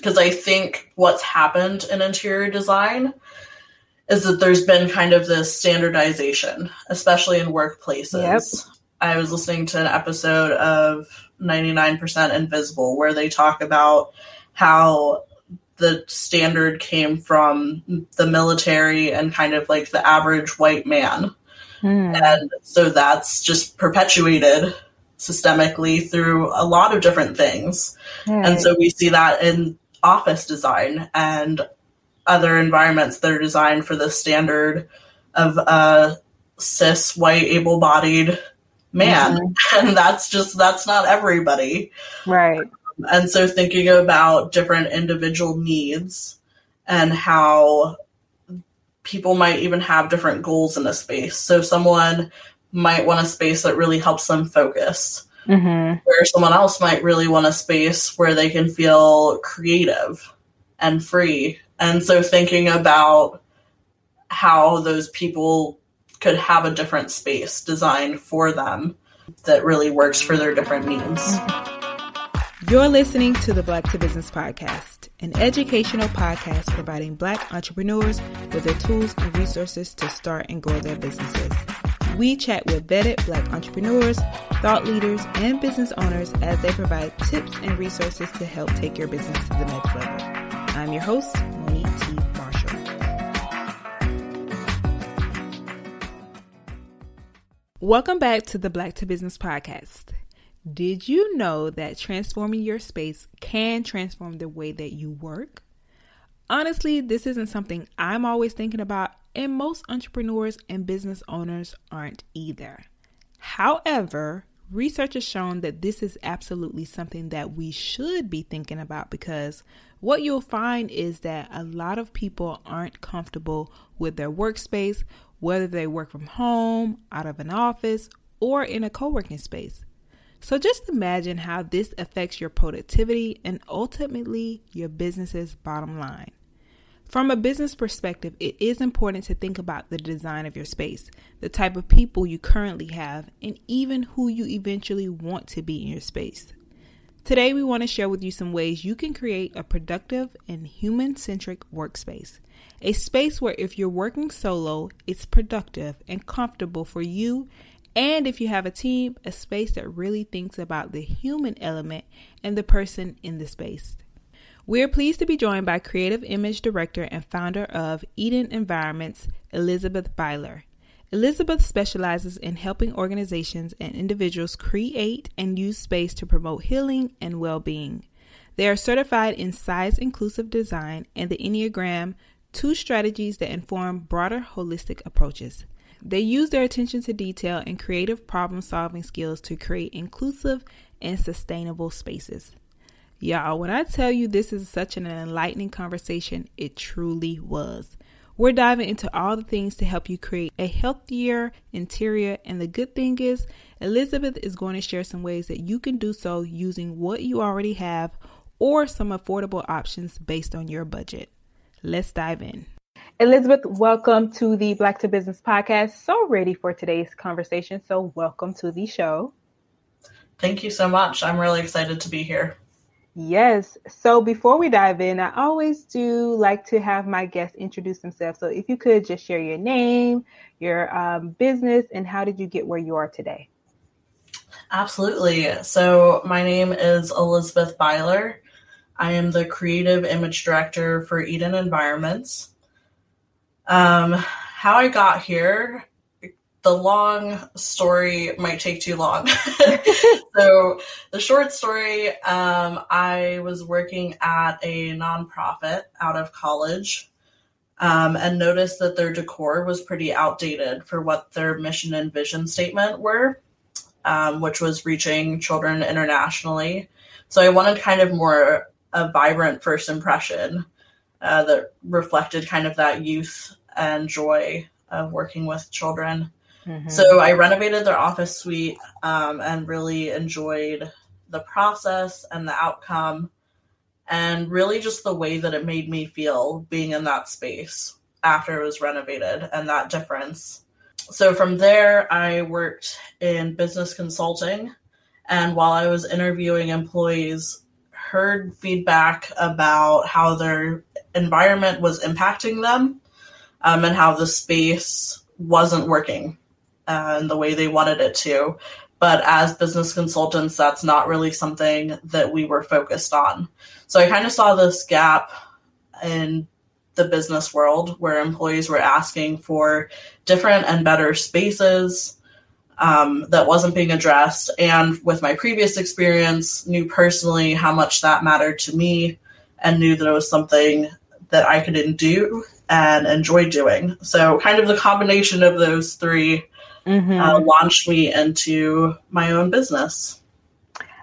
because I think what's happened in interior design is that there's been kind of this standardization, especially in workplaces. Yep. I was listening to an episode of 99% Invisible where they talk about how the standard came from the military and kind of like the average white man. And so that's just perpetuated systemically through a lot of different things. Right. And so we see that in office design and other environments that are designed for the standard of a cis, white, able-bodied man. And that's not everybody. Right. And so thinking about different individual needs and how people might even have different goals in a space. So someone might want a space that really helps them focus, where someone else might really want a space where they can feel creative and free. And so thinking about how those people could have a different space designed for them that really works for their different needs. You're listening to the Black to Business Podcast, an educational podcast providing Black entrepreneurs with the tools and resources to start and grow their businesses. We chat with vetted Black entrepreneurs, thought leaders, and business owners as they provide tips and resources to help take your business to the next level. I'm your host, Monique T. Marshall. Welcome back to the Black to Business Podcast. Did you know that transforming your space can transform the way that you work? Honestly, this isn't something I'm always thinking about, and most entrepreneurs and business owners aren't either. However, research has shown that this is absolutely something that we should be thinking about, because what you'll find is that a lot of people aren't comfortable with their workspace, whether they work from home, out of an office, or in a co-working space. So just imagine how this affects your productivity and ultimately your business's bottom line. From a business perspective, it is important to think about the design of your space, the type of people you currently have, and even who you eventually want to be in your space. Today, we want to share with you some ways you can create a productive and human-centric workspace. A space where if you're working solo, it's productive and comfortable for you. And if you have a team, a space that really thinks about the human element and the person in the space. We're pleased to be joined by Creative Image Director and founder of Eden Environments, Elizabeth Byler. Elizabeth specializes in helping organizations and individuals create and use space to promote healing and well-being. They are certified in size-inclusive design and the Enneagram, two strategies that inform broader holistic approaches. They use their attention to detail and creative problem-solving skills to create inclusive and sustainable spaces. Y'all, when I tell you this is such an enlightening conversation, it truly was. We're diving into all the things to help you create a healthier interior, and the good thing is, Elizabeth is going to share some ways that you can do so using what you already have or some affordable options based on your budget. Let's dive in. Elizabeth, welcome to the Black to Business Podcast. So ready for today's conversation. So welcome to the show. Thank you so much. I'm really excited to be here. Yes. So before we dive in, I always do like to have my guests introduce themselves. So if you could just share your name, your business, and how did you get where you are today? Absolutely. So my name is Elizabeth Byler. I am the Creative Image Director for Eden Environments. How I got here, the long story might take too long. So the short story, I was working at a nonprofit out of college, and noticed that their decor was pretty outdated for what their mission and vision statement were, which was reaching children internationally. So I wanted kind of more a vibrant first impression that reflected kind of that youth and joy of working with children. Mm-hmm. So I renovated their office suite and really enjoyed the process and the outcome, and really just the way that it made me feel being in that space after it was renovated and that difference. So from there, I worked in business consulting, and while I was interviewing employees, heard feedback about how their environment was impacting them, and how the space wasn't working in the way they wanted it to. But as business consultants, that's not really something that we were focused on. So I kind of saw this gap in the business world where employees were asking for different and better spaces that wasn't being addressed. And with my previous experience, knew personally how much that mattered to me and knew that it was something that I could do and enjoy doing. So kind of the combination of those three launched me into my own business.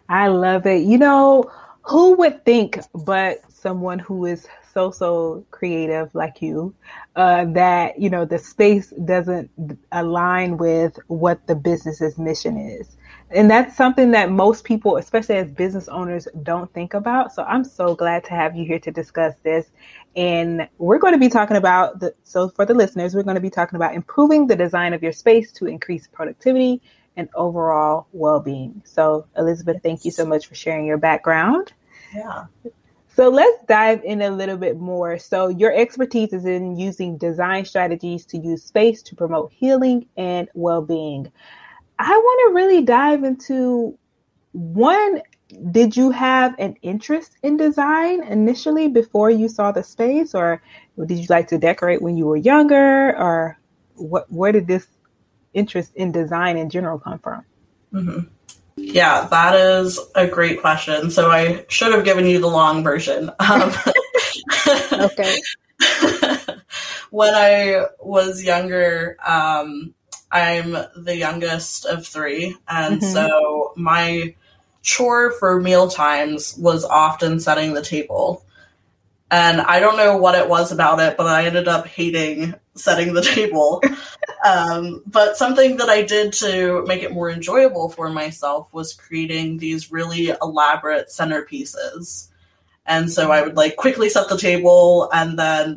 I love it. You know, who would think but someone who is so creative like you, that, you know, the space doesn't align with what the business's mission is. And that's something that most people, especially as business owners, don't think about. So I'm so glad to have you here to discuss this. And we're going to be talking about, so for the listeners, we're going to be talking about improving the design of your space to increase productivity and overall well-being. So Elizabeth, thank you so much for sharing your background. Yeah. So let's dive in a little bit more. So your expertise is in using design strategies to use space to promote healing and well-being. I want to really dive into one. Did you have an interest in design initially before you saw the space, or did you like to decorate when you were younger, or where did this interest in design in general come from? Mm-hmm. Yeah, that is a great question. So I should have given you the long version. Okay. When I was younger, I'm the youngest of three. And so my chore for meal times was often setting the table. And I don't know what it was about it, but I ended up hating setting the table. But something that I did to make it more enjoyable for myself was creating these really elaborate centerpieces. And so I would quickly set the table and then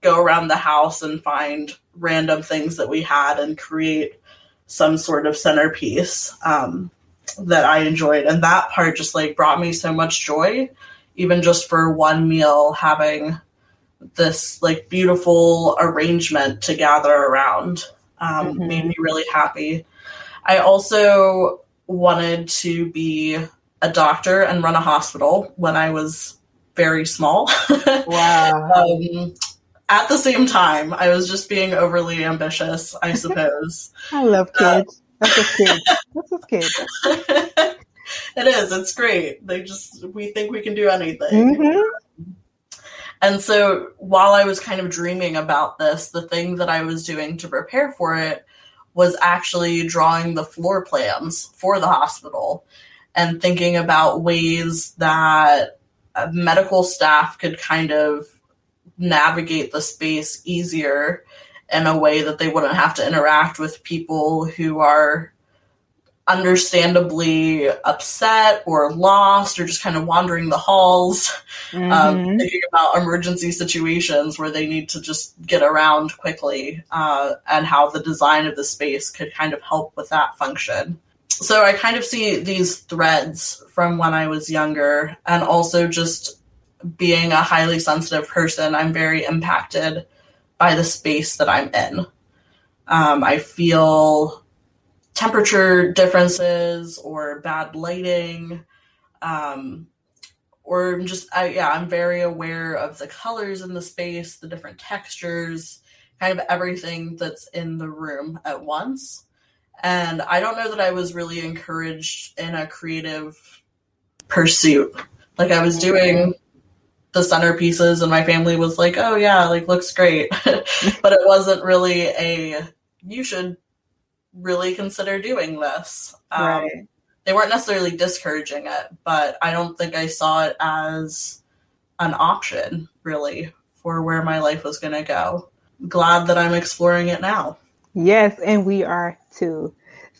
go around the house and find random things that we had and create some sort of centerpiece that I enjoyed. And that part just brought me so much joy, even just for one meal, having this beautiful arrangement to gather around made me really happy. I also wanted to be a doctor and run a hospital when I was very small. Wow. At the same time, I was just being overly ambitious, I suppose. I love kids. That's a kid. That's a kid. It is. It's great. We think we can do anything. And so while I was kind of dreaming about this, the thing that I was doing to prepare for it was actually drawing the floor plans for the hospital and thinking about ways that medical staff could kind of navigate the space easier in a way that they wouldn't have to interact with people who are understandably upset or lost or just kind of wandering the halls, thinking about emergency situations where they need to just get around quickly, and how the design of the space could kind of help with that function. So I kind of see these threads from when I was younger, and also just being a highly sensitive person, I'm very impacted by the space that I'm in. I feel temperature differences or bad lighting, or just, I'm very aware of the colors in the space, the different textures, kind of everything that's in the room at once. And I don't know that I was really encouraged in a creative pursuit. I was doing the centerpieces and my family was like, oh yeah, looks great. But it wasn't really you should really consider doing this. Right. They weren't necessarily discouraging it, but I don't think I saw it as an option really for where my life was going to go. Glad that I'm exploring it now. Yes, and we are too.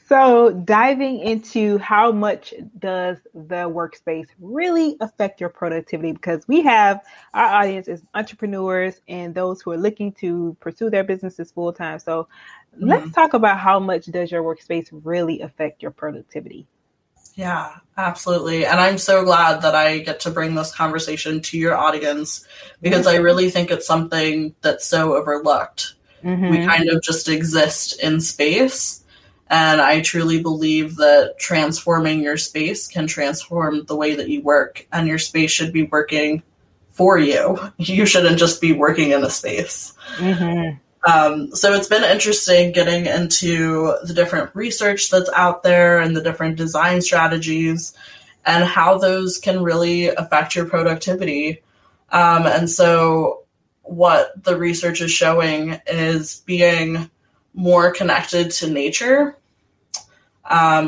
So diving into how much does the workspace really affect your productivity? Because we have our audience is entrepreneurs and those who are looking to pursue their businesses full time. So let's talk about how much does your workspace really affect your productivity? Yeah, absolutely. And I'm so glad that I get to bring this conversation to your audience because I really think it's something that's so overlooked. We kind of just exist in space. And I truly believe that transforming your space can transform the way that you work. And your space should be working for you. You shouldn't just be working in a space. So it's been interesting getting into the different research that's out there and the different design strategies and how those can really affect your productivity. And so what the research is showing is being more connected to nature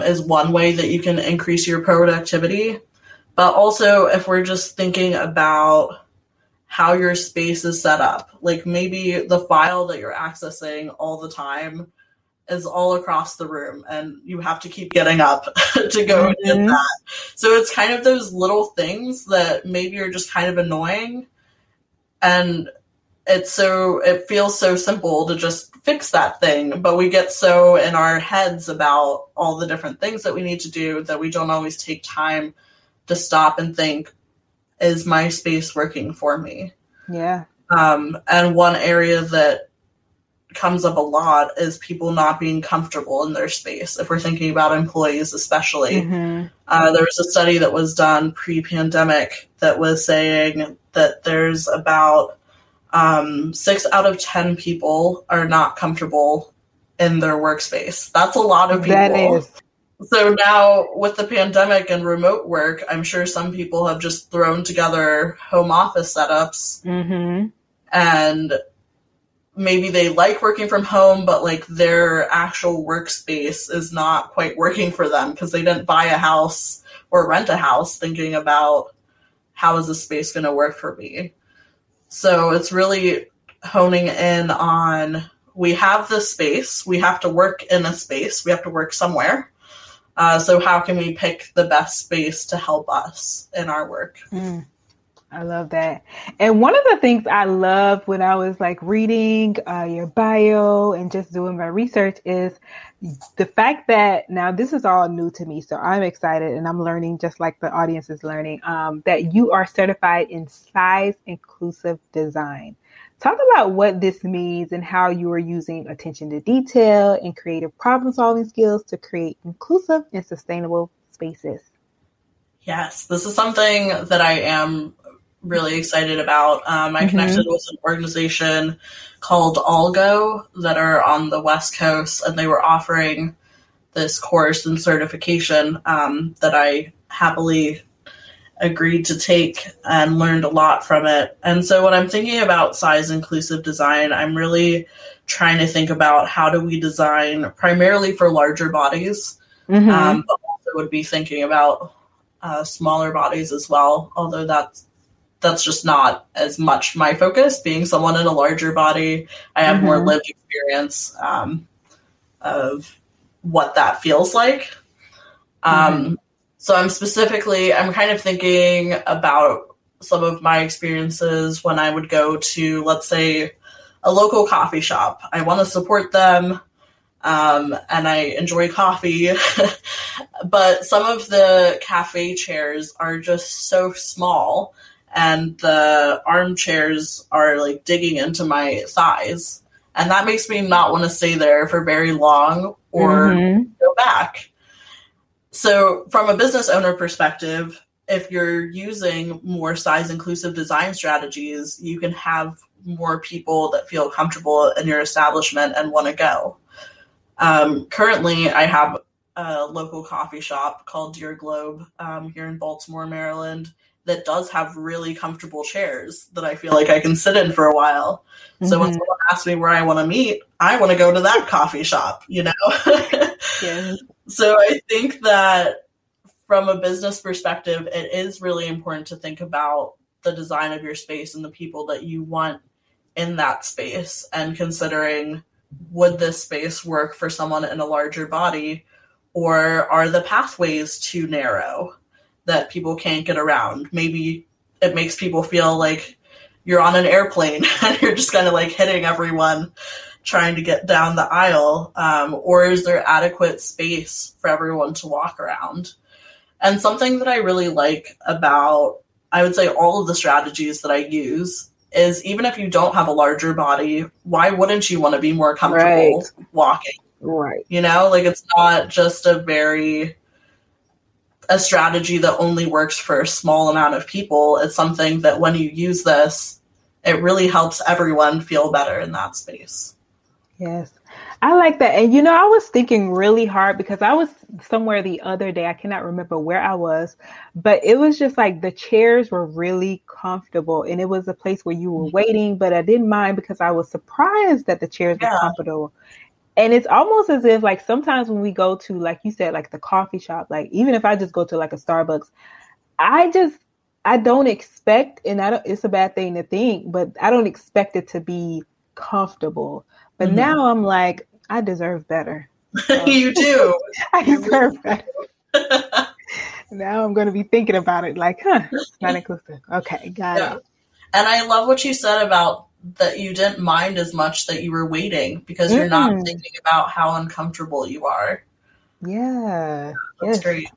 is one way that you can increase your productivity. But also, if we're just thinking about how your space is set up, like maybe the file that you're accessing all the time is all across the room and you have to keep getting up to go and get that. So it's kind of those little things that maybe are just kind of annoying, and it feels so simple to just fix that thing, but we get so in our heads about all the different things that we need to do that we don't always take time to stop and think, is my space working for me? Yeah. And one area that comes up a lot is people not being comfortable in their space. If we're thinking about employees, especially, there was a study that was done pre-pandemic that was saying that there's about 6 out of 10 people are not comfortable in their workspace. That's a lot of people. That is. So now with the pandemic and remote work, I'm sure some people have just thrown together home office setups and maybe they like working from home, but like their actual workspace is not quite working for them because they didn't buy a house or rent a house thinking about how is this space going to work for me. So it's really honing in on, we have this space, we have to work in a space, we have to work somewhere. So how can we pick the best space to help us in our work? I love that. And one of the things I love when I was like reading your bio and just doing my research is the fact that now this is all new to me. So I'm excited and I'm learning just like the audience is learning that you are certified in size inclusive design. Talk about what this means and how you are using attention to detail and creative problem solving skills to create inclusive and sustainable spaces. Yes, this is something that I am really excited about. I connected with an organization called Algo that are on the West Coast, and they were offering this course and certification that I happily agreed to take and learned a lot from it. And so when I'm thinking about size inclusive design, I'm really trying to think about how do we design primarily for larger bodies, but also would be thinking about smaller bodies as well, although that's just not as much my focus. Being someone in a larger body, I have more lived experience of what that feels like. So I'm kind of thinking about some of my experiences when I would go to, let's say, a local coffee shop. I want to support them, and I enjoy coffee, but some of the cafe chairs are just so small, and the armchairs are like digging into my thighs, and that makes me not want to stay there for very long or go back. So from a business owner perspective, if you're using more size inclusive design strategies, you can have more people that feel comfortable in your establishment and want to go. Currently, I have a local coffee shop called Dear Globe here in Baltimore, Maryland, that does have really comfortable chairs that I feel like I can sit in for a while. So when someone asks me where I want to meet, I want to go to that coffee shop, you know? Yeah. So I think that from a business perspective, it is really important to think about the design of your space and the people that you want in that space, and considering, would this space work for someone in a larger body, or are the pathways too narrow that people can't get around? Maybe it makes people feel like you're on an airplane and you're just kind of like hitting everyone trying to get down the aisle, or is there adequate space for everyone to walk around? And something that I really like about, I would say, all of the strategies that I use is even if you don't have a larger body, why wouldn't you want to be more comfortable walking? Right. You know, like it's not just a strategy that only works for a small amount of people. It's something that when you use this, it really helps everyone feel better in that space. Yes. I like that. And, I was thinking really hard because I was somewhere the other day. I cannot remember where I was, but it was just like the chairs were really comfortable. And it was a place where you were waiting, but I didn't mind because I was surprised that the chairs were comfortable. And it's almost as if like sometimes when we go to, like you said, like the coffee shop, like even if I just go to like a Starbucks, I don't expect, and it's a bad thing to think, but I don't expect it to be comfortable. But now I'm like, I deserve better. So, you do. I deserve better. Now I'm going to be thinking about it like, it's not inclusive. Okay, got it. And I love what you said about that you didn't mind as much that you were waiting because you're not thinking about how uncomfortable you are. Yeah. That's great.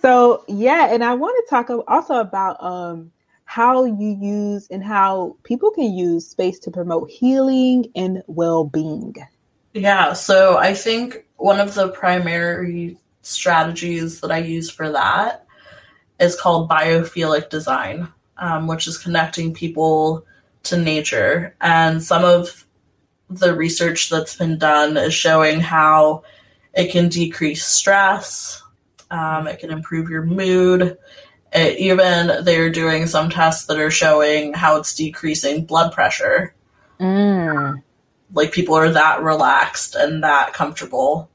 So, and I want to talk also about how you use and how people can use space to promote healing and well-being. Yeah, so I think one of the primary strategies that I use for that is called biophilic design, which is connecting people to nature. And some of the research that's been done is showing how it can decrease stress, it can improve your mood. Even they're doing some tests that are showing how it's decreasing blood pressure. Like people are that relaxed and that comfortable.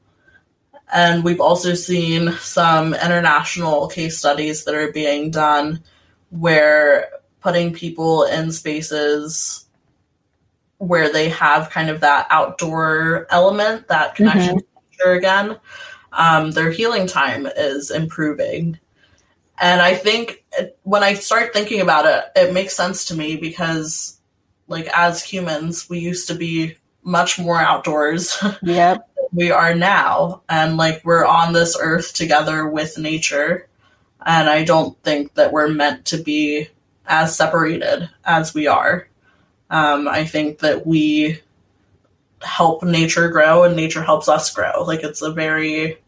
And we've also seen some international case studies that are being done where putting people in spaces where they have kind of that outdoor element, that connection to nature again, their healing time is improving. And I think when I start thinking about it, it makes sense to me because, like, as humans, we used to be much more outdoors than we are now. And, like, we're on this earth together with nature. And I don't think that we're meant to be as separated as we are. I think that we help nature grow and nature helps us grow. Like, it's a very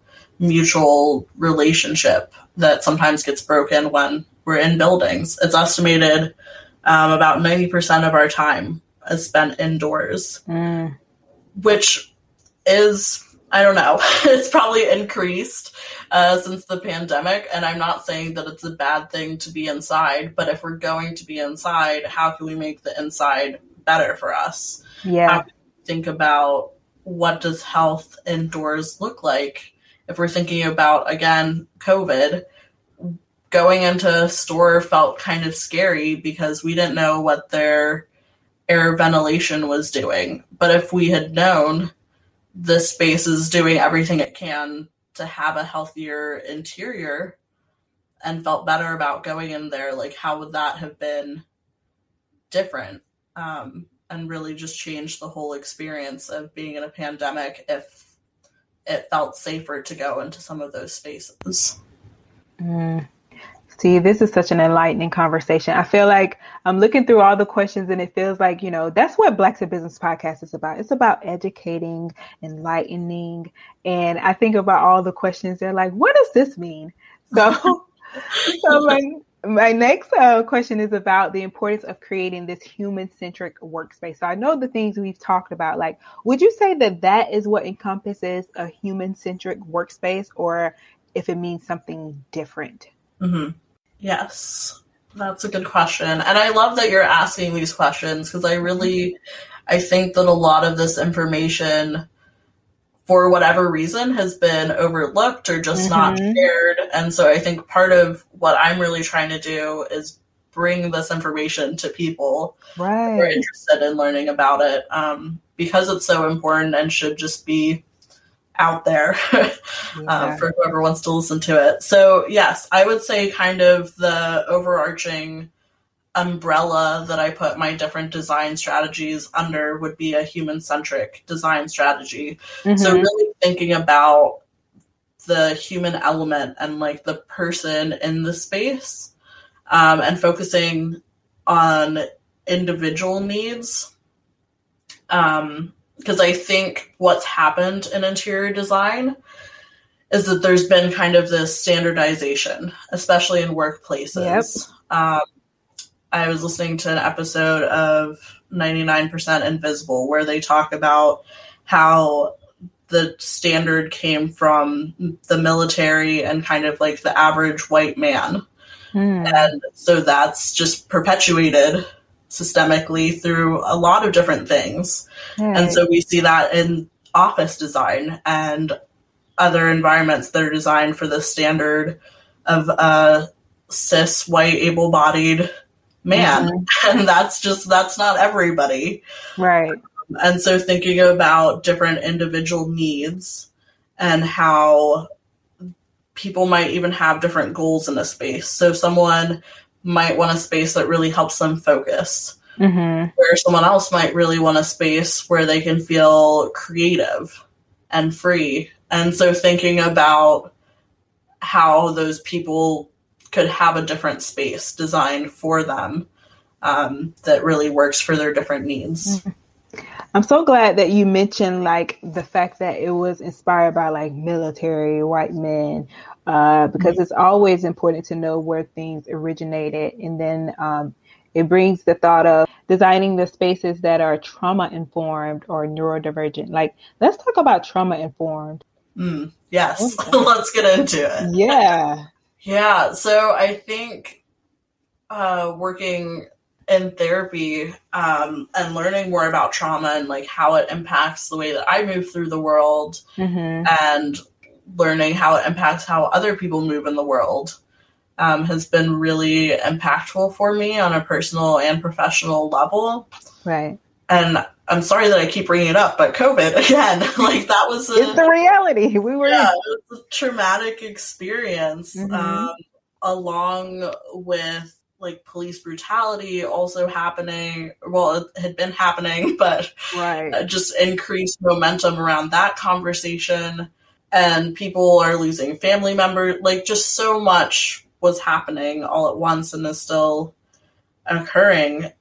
mutual relationship that sometimes gets broken when we're in buildings. It's estimated about 90% of our time is spent indoors, which is, I don't know, it's probably increased since the pandemic. And I'm not saying that it's a bad thing to be inside, but if we're going to be inside, how can we make the inside better for us? How can we think about what does health indoors look like? If we're thinking about, again, COVID, going into a store felt kind of scary because we didn't know what their air ventilation was doing. But if we had known this space is doing everything it can to have a healthier interior and felt better about going in there, like how would that have been different? And really just change the whole experience of being in a pandemic if it felt safer to go into some of those spaces. See, this is such an enlightening conversation. I feel like I'm looking through all the questions and it feels like, that's what Black to Business podcast is about. It's about educating, enlightening. And I think about all the questions. They're like, what does this mean? So my next question is about the importance of creating this human-centric workspace. So I know the things we've talked about, like, would you say that is what encompasses a human-centric workspace, or if it means something different? Yes, that's a good question. And I love that you're asking these questions because I think that a lot of this information, for whatever reason, has been overlooked or just not shared. And so I think part of what I'm really trying to do is bring this information to people who are interested in learning about it, because it's so important and should just be out there for whoever wants to listen to it. So yes, I would say kind of the overarching umbrella that I put my different design strategies under would be a human-centric design strategy. So really thinking about the human element and like the person in the space, and focusing on individual needs. Because I think what's happened in interior design is that there's been kind of this standardization, especially in workplaces. Yep. I was listening to an episode of 99% Invisible where they talk about how the standard came from the military and kind of like the average white man. And so that's just perpetuated systemically through a lot of different things. Right. And so we see that in office design and other environments that are designed for the standard of a cis, white, able-bodied man. And that's not everybody. Right. And so thinking about different individual needs and how people might even have different goals in a space. So someone might want a space that really helps them focus, where someone else might really want a space where they can feel creative and free. And so thinking about how those people could have a different space designed for them that really works for their different needs. I'm so glad that you mentioned like the fact that it was inspired by like military white men, because it's always important to know where things originated. And then it brings the thought of designing the spaces that are trauma informed or neurodivergent. Like, let's talk about trauma informed. Yes, let's get into it. Yeah. So I think working in therapy and learning more about trauma and like how it impacts the way that I move through the world, and learning how it impacts how other people move in the world has been really impactful for me on a personal and professional level. Right. And I'm sorry that I keep bringing it up, but COVID again, like that was it's the reality. It was a traumatic experience, along with like police brutality also happening. Well, it had been happening, but just increased momentum around that conversation, and people are losing family members. Like just so much was happening all at once and is still occurring.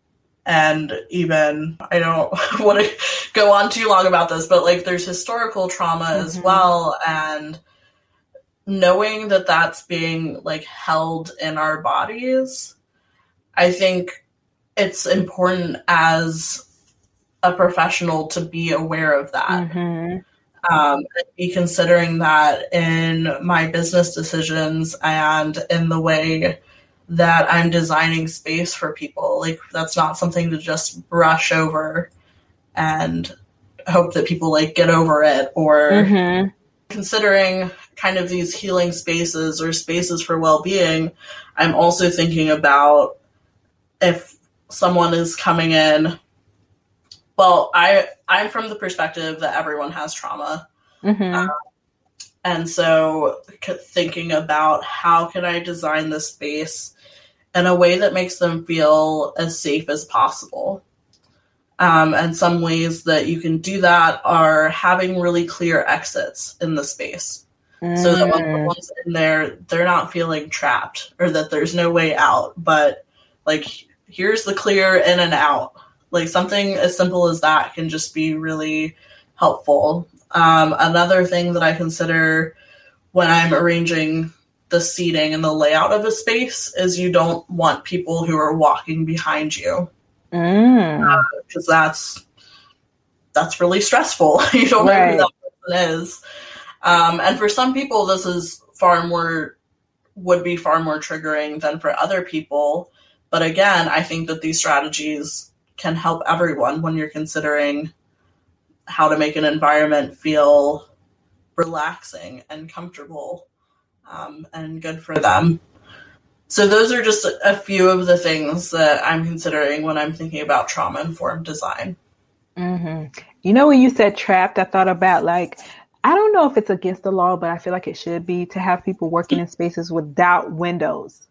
And even, I don't want to go on too long about this, but like there's historical trauma as well. And knowing that that's being like held in our bodies, I think it's important as a professional to be aware of that. And be considering that in my business decisions and in the way that I'm designing space for people. Like that's not something to just brush over and hope that people like get over it, or considering kind of these healing spaces or spaces for well-being. I'm also thinking about if someone is coming in, well, I'm from the perspective that everyone has trauma. And so thinking about how can I design this space in a way that makes them feel as safe as possible. And some ways that you can do that are having really clear exits in the space. So that when someone's in there, they're not feeling trapped or that there's no way out, but like, here's the clear in and out. Like something as simple as that can just be really helpful. Another thing that I consider when I'm arranging the seating and the layout of a space is you don't want people who are walking behind you. Because that's really stressful. You don't know who that person is. And for some people, this is would be far more triggering than for other people. But again, I think that these strategies can help everyone when you're considering how to make an environment feel relaxing and comfortable, and good for them. So those are just a few of the things that I'm considering when I'm thinking about trauma-informed design. You know, when you said trapped, I thought about like, I don't know if it's against the law, but I feel like it should be to have people working in spaces without windows.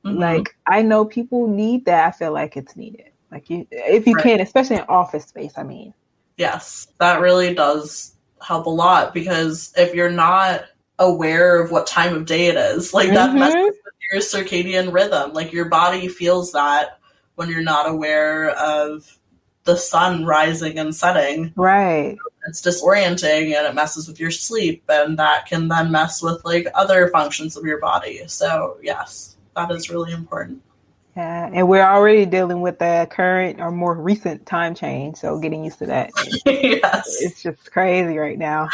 Like, I know people need that. I feel like it's needed. Like, if you can, especially in office space, I mean. Yes, that really does help a lot, because if you're not aware of what time of day it is. Like that messes with your circadian rhythm. Like your body feels that when you're not aware of the sun rising and setting. Right. It's disorienting and it messes with your sleep, and that can then mess with like other functions of your body. So yes, that is really important. Yeah, and we're already dealing with the current or more recent time change, so getting used to that. Yes. It's just crazy right now.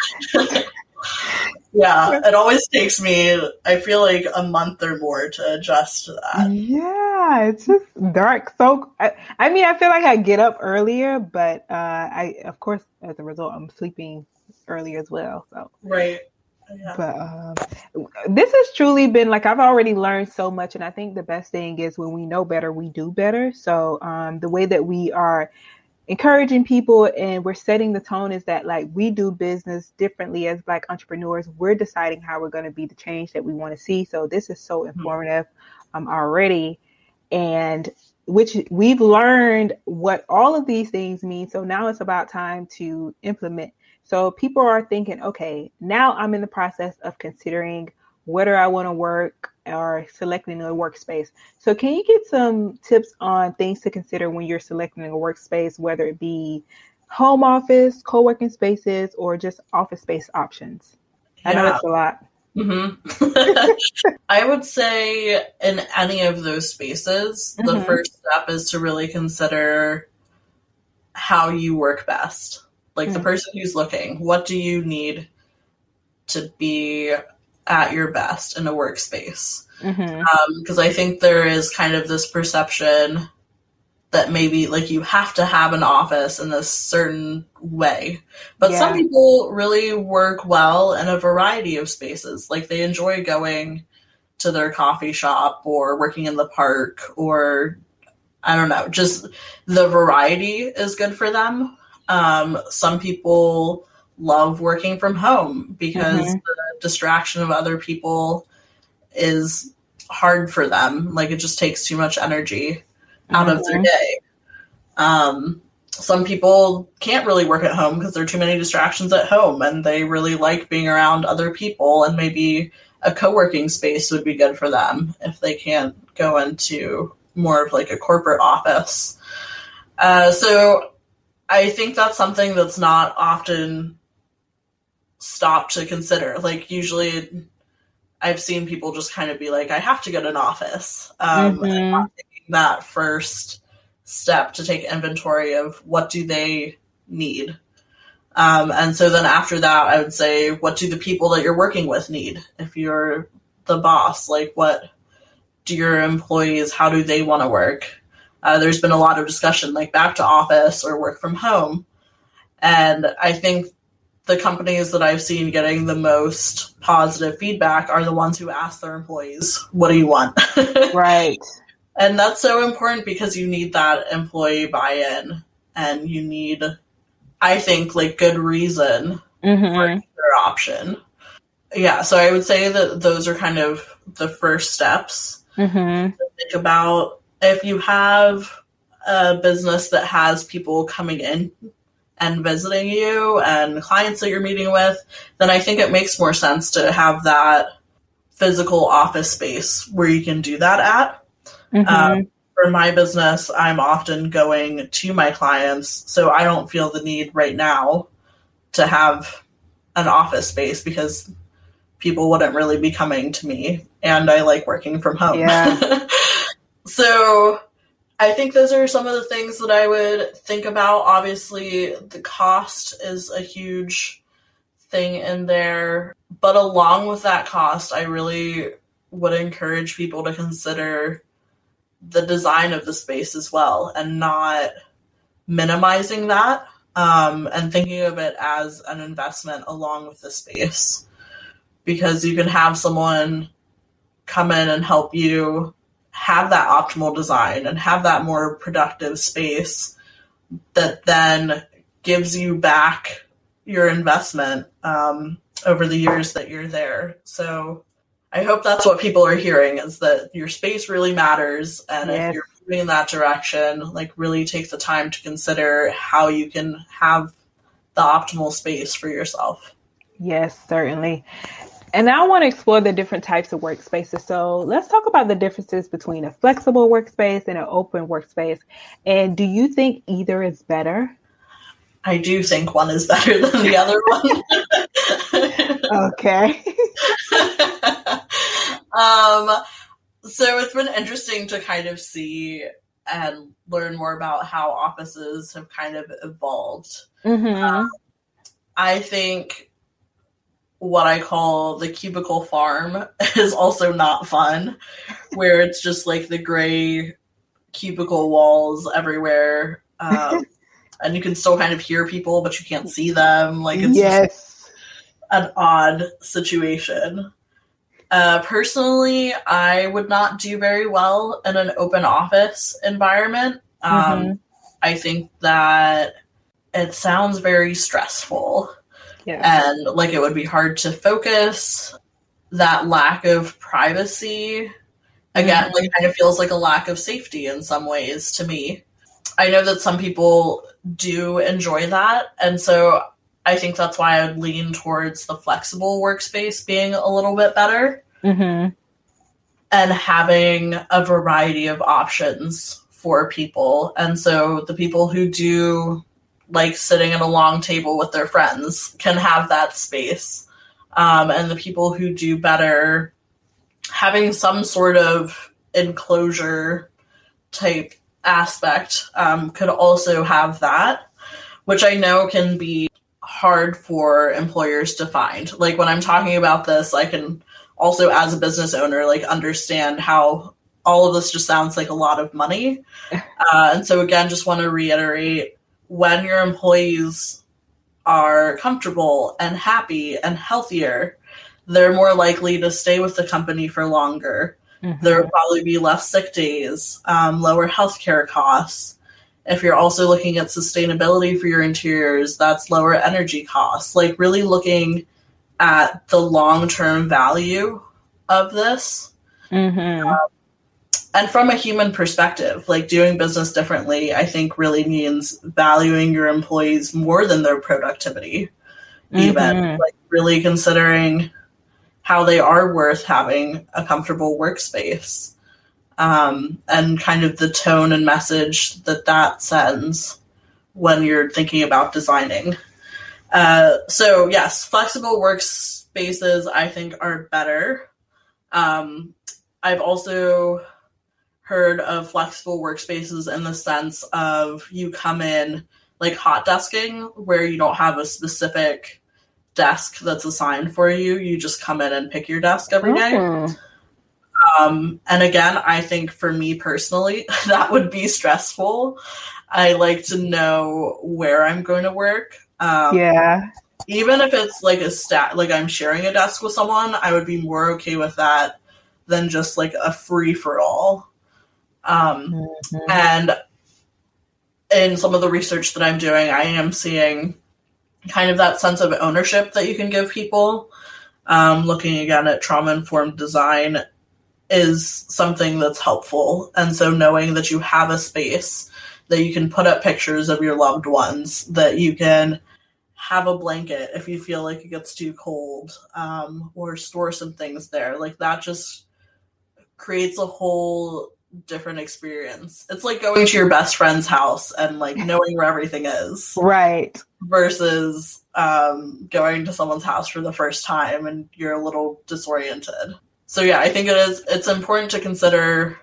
Yeah, it always takes me, I feel like, a month or more to adjust to that. Yeah, it's just dark. So, I mean, I feel like I get up earlier, but of course, as a result, I'm sleeping earlier as well. So, right. Yeah. But this has truly been like, I've already learned so much. And I think the best thing is when we know better, we do better. So the way that we are encouraging people and we're setting the tone is that like we do business differently as Black entrepreneurs. We're deciding how we're going to be the change that we want to see. So this is so informative already. And which we've learned what all of these things mean. So now it's about time to implement. So people are thinking, okay, now I'm in the process of considering whether I want to work or selecting a workspace. So can you get some tips on things to consider when you're selecting a workspace, whether it be home office, co-working spaces, or just office space options? I know that's a lot. I would say in any of those spaces, the first step is to really consider how you work best. Like the person who's looking, what do you need to be at your best in a workspace? Because I think there is kind of this perception that maybe like you have to have an office in this certain way. But some people really work well in a variety of spaces. Like they enjoy going to their coffee shop or working in the park, or I don't know, just the variety is good for them. Some people love working from home because the distraction of other people is hard for them. Like it just takes too much energy out of their day. Some people can't really work at home because there are too many distractions at home, and they really like being around other people, and maybe a co-working space would be good for them if they can't go into more of like a corporate office. So I think that's something that's not often stopped to consider. Like usually I've seen people just kind of be like, I have to get an office. And not taking that first step to take inventory of what do they need. And so then after that, I would say, what do the people that you're working with need? If you're the boss, like what do your employees, how do they want to work? There's been a lot of discussion, like back to office or work from home. And I think the companies that I've seen getting the most positive feedback are the ones who ask their employees, what do you want? Right. And that's so important because you need that employee buy-in, and you need, I think, like good reason for either option. Yeah, so I would say that those are kind of the first steps to think about. If you have a business that has people coming in and visiting you and clients that you're meeting with, then I think it makes more sense to have that physical office space where you can do that at. For my business, I'm often going to my clients, so I don't feel the need right now to have an office space because people wouldn't really be coming to me, and I like working from home. Yeah. So I think those are some of the things that I would think about. Obviously, the cost is a huge thing in there, but along with that cost, I really would encourage people to consider the design of the space as well, and not minimizing that, and thinking of it as an investment along with the space, because you can have someone come in and help you have that optimal design and have that more productive space that then gives you back your investment over the years that you're there. So I hope that's what people are hearing, is that your space really matters. And if you're moving in that direction, like really take the time to consider how you can have the optimal space for yourself. Yes, certainly. And now I want to explore the different types of workspaces. So let's talk about the differences between a flexible workspace and an open workspace. And do you think either is better? I do think one is better than the other one. Okay. So it's been interesting to kind of see and learn more about how offices have kind of evolved. Mm-hmm. I think what I call the cubicle farm is also not fun, where it's just like the gray cubicle walls everywhere. And you can still kind of hear people, but you can't see them. Like, it's just an odd situation. Personally, I would not do very well in an open office environment. I think that it sounds very stressful. And like it would be hard to focus. That lack of privacy, again, like kind of feels like a lack of safety in some ways to me. I know that some people do enjoy that, and so I think that's why I would lean towards the flexible workspace being a little bit better, and having a variety of options for people. And so the people who do like sitting at a long table with their friends can have that space. And the people who do better having some sort of enclosure type aspect could also have that, which I know can be hard for employers to find. Like when I'm talking about this, I can also, as a business owner, like understand how all of this just sounds like a lot of money. And so again, just want to reiterate, when your employees are comfortable and happy and healthier, they're more likely to stay with the company for longer. There will probably be less sick days, lower healthcare costs. If you're also looking at sustainability for your interiors, that's lower energy costs. Like really looking at the long-term value of this. And from a human perspective, like doing business differently, I think really means valuing your employees more than their productivity. Even like really considering how they are worth having a comfortable workspace, and kind of the tone and message that sends when you're thinking about designing. So yes, flexible workspaces I think are better. I've also heard of flexible workspaces in the sense of you come in like hot desking, where you don't have a specific desk that's assigned for you. You just come in and pick your desk every day. And again, I think for me personally, that would be stressful. I like to know where I'm going to work. Even if it's like like I'm sharing a desk with someone, I would be more okay with that than just like a free for all. And in some of the research that I'm doing, I am seeing kind of that sense of ownership that you can give people. Looking again at trauma-informed design is something that's helpful. And so knowing that you have a space that you can put up pictures of your loved ones, that you can have a blanket if you feel like it gets too cold, or store some things there. Like that just creates a whole different experience. It's like going to your best friend's house and like knowing where everything is. Right. Versus going to someone's house for the first time and you're a little disoriented. So yeah, I think it's important to consider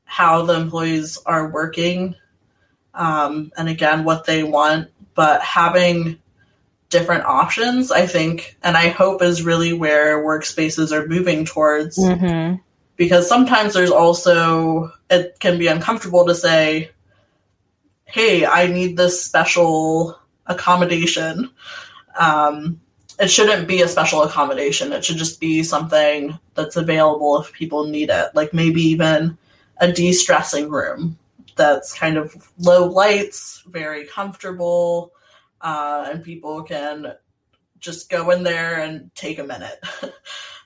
how the employees are working, and again, what they want, but having different options, I think, and I hope is really where workspaces are moving towards. Because sometimes there's also, it can be uncomfortable to say, hey, I need this special accommodation. It shouldn't be a special accommodation. It should just be something that's available if people need it. Like maybe even a de-stressing room that's kind of low lights, very comfortable, and people can just go in there and take a minute.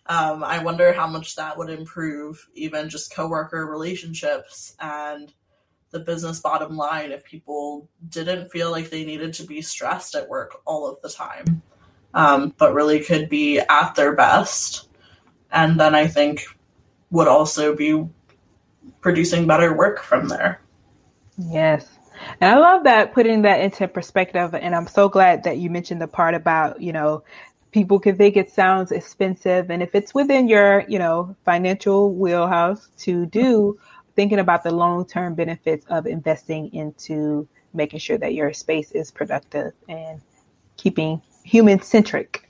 I wonder how much that would improve even just coworker relationships and the business bottom line if people didn't feel like they needed to be stressed at work all of the time. but really could be at their best. And then I think would also be producing better work from there. Yes. And I love that, putting that into perspective. And I'm so glad that you mentioned the part about, people can think it sounds expensive. And if it's within your, financial wheelhouse to do, thinking about the long-term benefits of investing into making sure that your space is productive and keeping human-centric.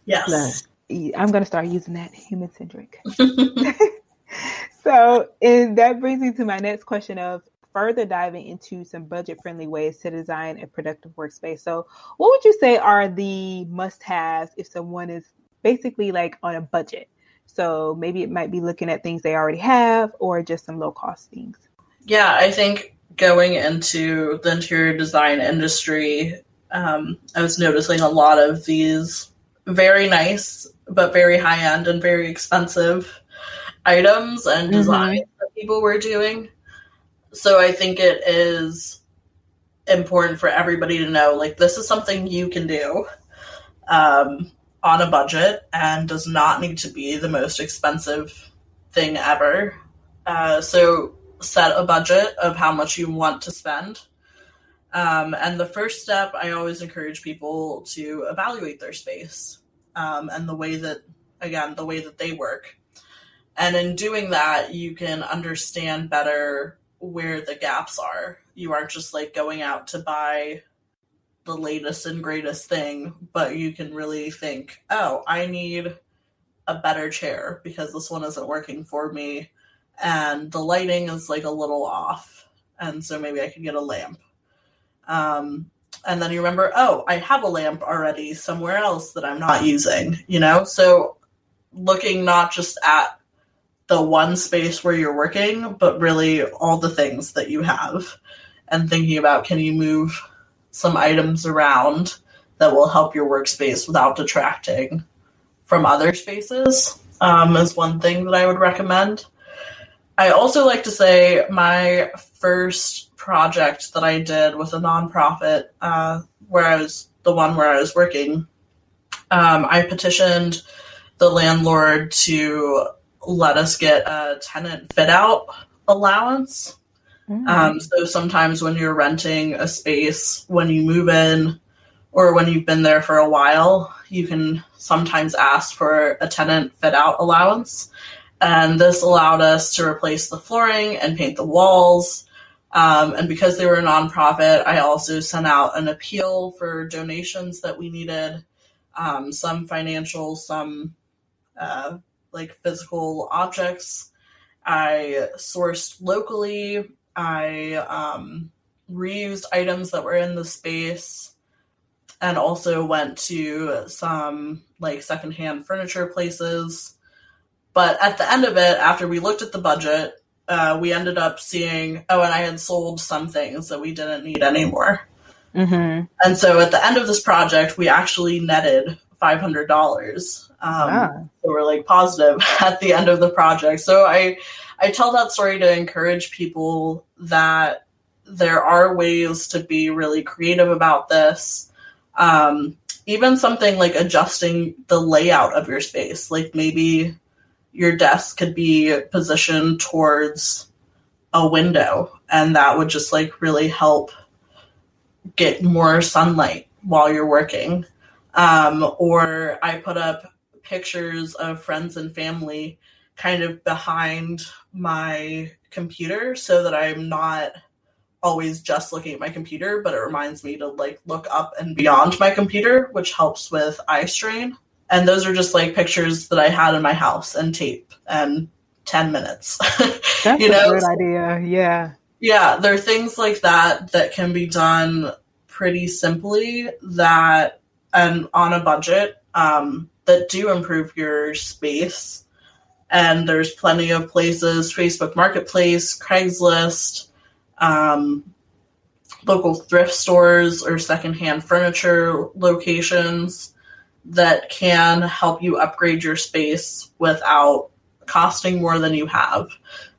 Yes. I'm going to start using that, human-centric. So, and that brings me to my next question of further diving into some budget-friendly ways to design a productive workspace. So what would you say are the must-haves if someone is basically like on a budget? So maybe it might be looking at things they already have or just some low-cost things. Yeah, I think going into the interior design industry, I was noticing a lot of these very nice but very high-end and very expensive items and designs that people were doing. So I think it is important for everybody to know, like, this is something you can do on a budget and does not need to be the most expensive thing ever. So set a budget of how much you want to spend. And the first step, I always encourage people to evaluate their space and the way that they work. And in doing that, you can understand better where the gaps are. You aren't just like going out to buy the latest and greatest thing, but you can really think, oh, I need a better chair because this one isn't working for me. And the lighting is like a little off. And so maybe I could get a lamp. And then you remember, oh, I have a lamp already somewhere else that I'm not using, So looking not just at the one space where you're working, but really all the things that you have and thinking about, can you move some items around that will help your workspace without detracting from other spaces is one thing that I would recommend. I also like to say my first project that I did with a nonprofit where I was working, I petitioned the landlord to let us get a tenant fit out allowance. So sometimes when you're renting a space, when you move in or when you've been there for a while, you can sometimes ask for a tenant fit out allowance. And this allowed us to replace the flooring and paint the walls. And because they were a nonprofit, I also sent out an appeal for donations that we needed, some financial, some like physical objects. I sourced locally. I reused items that were in the space and also went to some like secondhand furniture places. But at the end of it, after we looked at the budget, we ended up seeing, and I had sold some things that we didn't need anymore. And so at the end of this project, we actually netted $500. So we're like positive at the end of the project. So I tell that story to encourage people that there are ways to be really creative about this. Even something like adjusting the layout of your space, like maybe your desk could be positioned towards a window and that would just like really help get more sunlight while you're working. Or I put up pictures of friends and family kind of behind my computer so that I'm not always just looking at my computer, but it reminds me to like look up and beyond my computer, which helps with eye strain. And those are just like pictures that I had in my house and tape and 10 minutes. That's a good idea. Yeah. Yeah. There are things like that that can be done pretty simply that and on a budget that do improve your space. And there's plenty of places, Facebook Marketplace, Craigslist, local thrift stores or secondhand furniture locations that can help you upgrade your space without costing more than you have,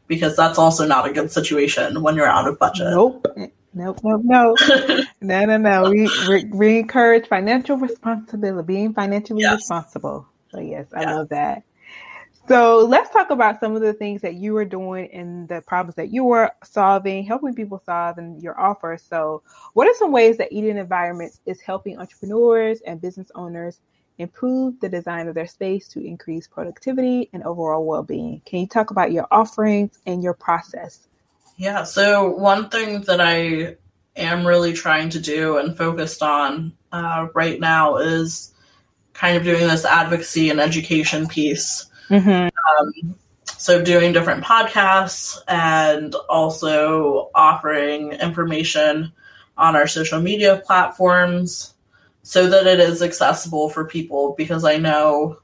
because that's also not a good situation when you're out of budget. Nope. Nope. No. We encourage financial responsibility, being financially Yes. responsible. So yes, I love that. So let's talk about some of the things that you were doing and the problems that you were solving, helping people solve in your offer. So what are some ways that Eden Environments is helping entrepreneurs and business owners improve the design of their space to increase productivity and overall well-being? Can you talk about your offerings and your process? Yeah, so one thing that I am really trying to do and focused on right now is kind of doing this advocacy and education piece. So doing different podcasts and also offering information on our social media platforms so that it is accessible for people, because I know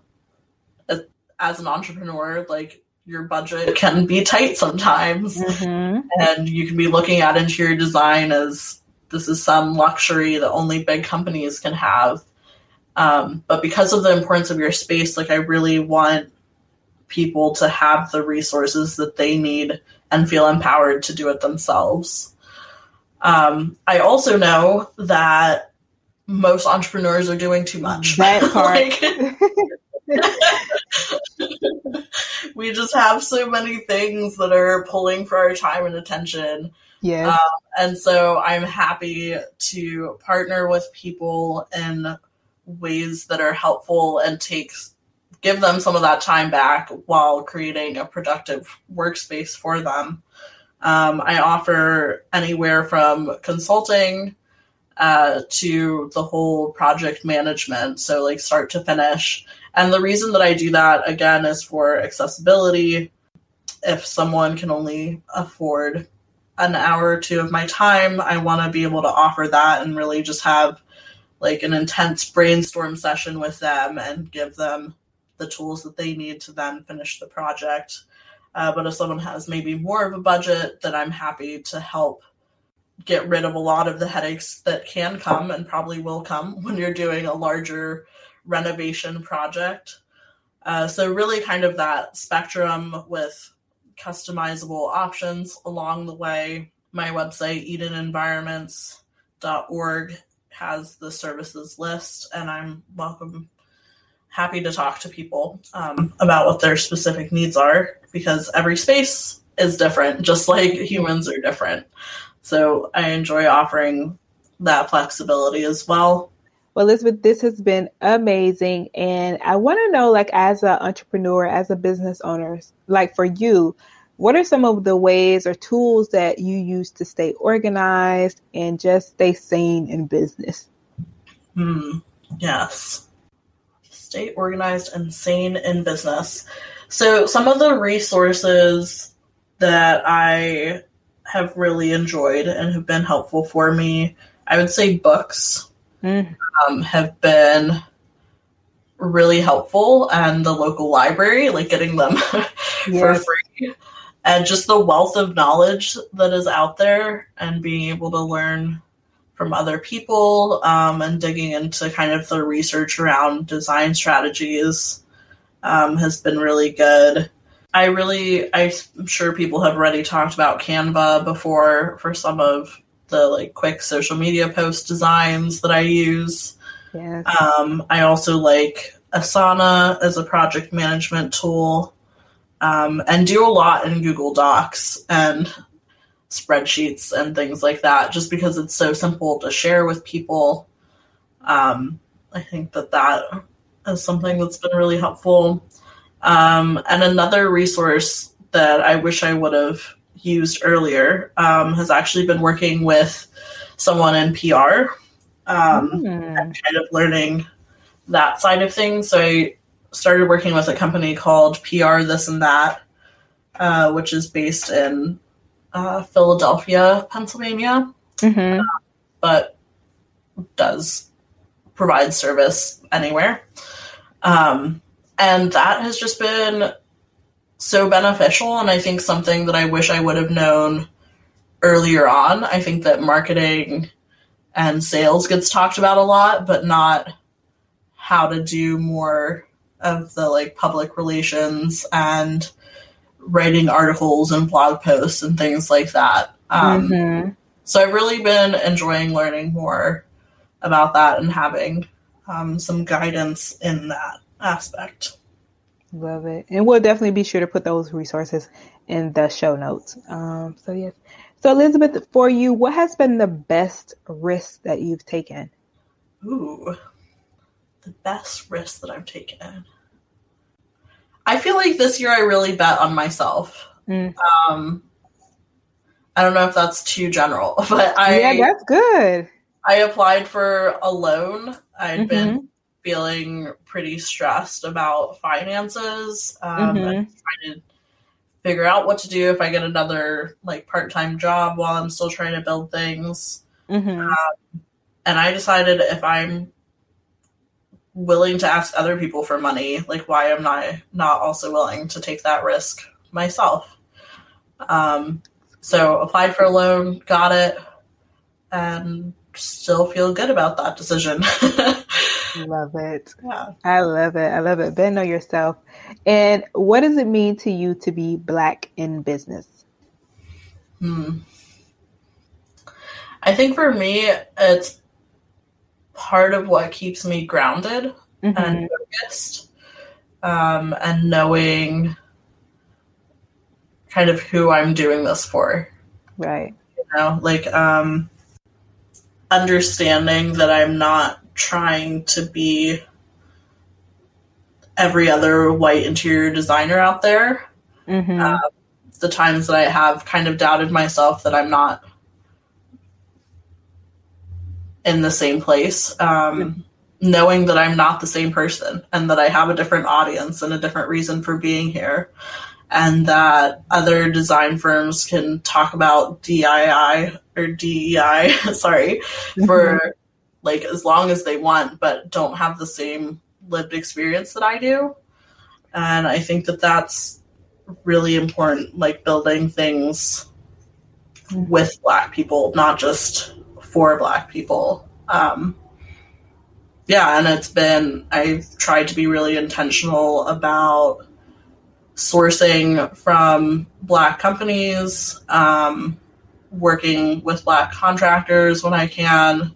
that as an entrepreneur, like, your budget can be tight sometimes, and you can be looking at interior design as this is some luxury that only big companies can have. But because of the importance of your space, like, I really want people to have the resources that they need and feel empowered to do it themselves. I also know that most entrepreneurs are doing too much. That part. We just have so many things that are pulling for our time and attention. Yes. And so I'm happy to partner with people in ways that are helpful and give them some of that time back while creating a productive workspace for them. I offer anywhere from consulting to the whole project management, so like start to finish. And the reason that I do that, again, is for accessibility. If someone can only afford an hour or two of my time, I want to be able to offer that and really just have like an intense brainstorm session with them and give them the tools that they need to then finish the project. But if someone has maybe more of a budget, then I'm happy to help get rid of a lot of the headaches that can come and probably will come when you're doing a larger renovation project. So really kind of that spectrum with customizable options along the way. My website, edenenvironments.org, has the services list, and I'm happy to talk to people about what their specific needs are, because every space is different, just like humans are different. So I enjoy offering that flexibility as well. Well, Elizabeth, this has been amazing. And I want to know, like, as an entrepreneur, as a business owner, like for you, what are some of the ways or tools that you use to stay organized and just stay sane in business? Yes. Stay organized and sane in business. So some of the resources that I have really enjoyed and have been helpful for me, I would say books have been really helpful, and the local library, like getting them for free, and just the wealth of knowledge that is out there and being able to learn from other people and digging into kind of the research around design strategies has been really good. I'm sure people have already talked about Canva before for some of the like quick social media post designs that I use. Yes. I also like Asana as a project management tool, and do a lot in Google Docs and spreadsheets and things like that, just because it's so simple to share with people. I think that is something that's been really helpful. And another resource that I wish I would have used earlier has actually been working with someone in PR and kind of learning that side of things. So I started working with a company called PR This and That, which is based in Philadelphia, Pennsylvania, but does provide service anywhere. And that has just been so beneficial, and I think something that I wish I would have known earlier on. I think that marketing and sales gets talked about a lot, but not how to do more of the like public relations and writing articles and blog posts and things like that. So I've really been enjoying learning more about that and having some guidance in that aspect. Love it. And we'll definitely be sure to put those resources in the show notes. So yes. So Elizabeth, for you, what has been the best risk that you've taken? Ooh, the best risk that I've taken. I feel like this year I really bet on myself. I don't know if that's too general, but yeah, that's good. I applied for a loan. I'd been feeling pretty stressed about finances and trying to figure out what to do if I get another like part-time job while I'm still trying to build things. And I decided if I'm willing to ask other people for money, like why am I not also willing to take that risk myself? So applied for a loan, got it, and still feel good about that decision. Love it. Yeah. I love it. I love it. Ben, know yourself. And what does it mean to you to be Black in business? I think for me, it's part of what keeps me grounded and focused, and knowing kind of who I'm doing this for. Right. You know, like understanding that I'm not trying to be every other white interior designer out there. The times that I have kind of doubted myself that I'm not in the same place, knowing that I'm not the same person and that I have a different audience and a different reason for being here, and that other design firms can talk about DII or DEI, sorry, for like as long as they want, but don't have the same lived experience that I do. And I think that that's really important, like building things with Black people, not just for Black people. Yeah, and I've tried to be really intentional about sourcing from Black companies, working with Black contractors when I can.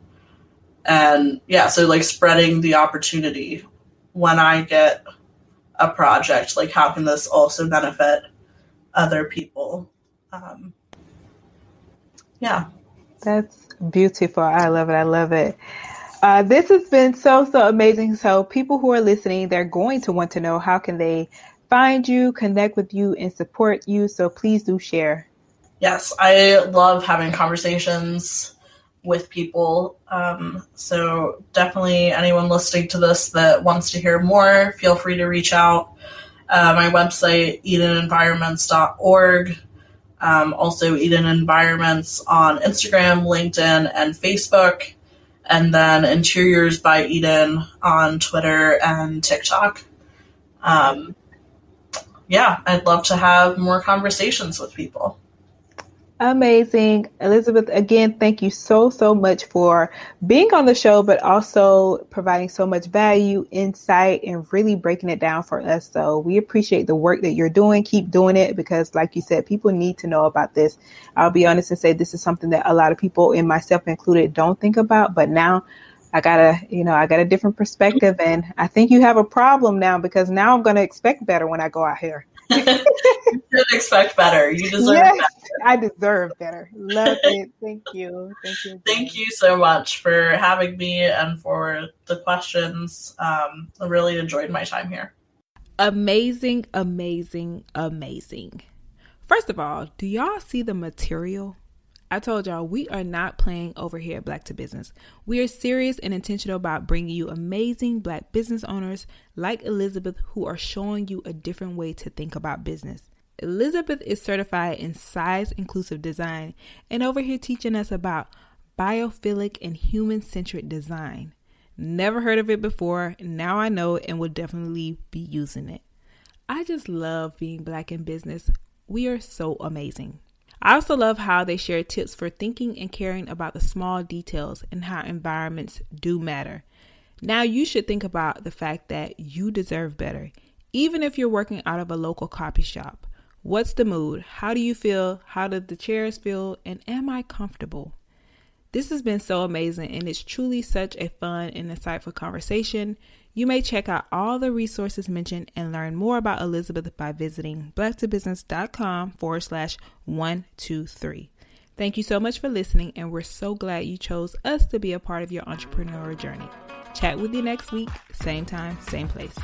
And yeah, so like spreading the opportunity when I get a project, like how can this also benefit other people? Yeah. That's beautiful. I love it. I love it. This has been so amazing. So people who are listening, they're going to want to know how can they find you, connect with you, and support you. So please do share. Yes, I love having conversations with people. So definitely anyone listening to this that wants to hear more, feel free to reach out. My website, EdenEnvironments.org. Also Eden Environments on Instagram, LinkedIn, and Facebook. And then Interiors by Eden on Twitter and TikTok. Yeah, I'd love to have more conversations with people. Amazing. Elizabeth, again, thank you so much for being on the show, but also providing so much value, insight, and really breaking it down for us. So we appreciate the work that you're doing. Keep doing it because, like you said, people need to know about this. I'll be honest and say this is something that a lot of people, and myself included, don't think about. But now I got a different perspective, and I think you have a problem now because now I'm going to expect better when I go out here. You should expect better. You deserve better. I deserve better. Love it. Thank you. Thank you so much for having me and for the questions. I really enjoyed my time here. Amazing, amazing, amazing. First of all, do y'all see the material? I told y'all we are not playing over here at Black to Business. We are serious and intentional about bringing you amazing Black business owners like Elizabeth who are showing you a different way to think about business. Elizabeth is certified in size-inclusive design and over here teaching us about biophilic and human-centered design. Never heard of it before. Now I know and will definitely be using it. I just love being Black in business. We are so amazing. I also love how they share tips for thinking and caring about the small details and how environments do matter. Now you should think about the fact that you deserve better, even if you're working out of a local coffee shop. What's the mood? How do you feel? How do the chairs feel? And am I comfortable? This has been so amazing, and it's truly such a fun and insightful conversation. You may check out all the resources mentioned and learn more about Elizabeth by visiting blacktobusiness.com/123. Thank you so much for listening, and we're so glad you chose us to be a part of your entrepreneurial journey. Chat with you next week, same time, same place.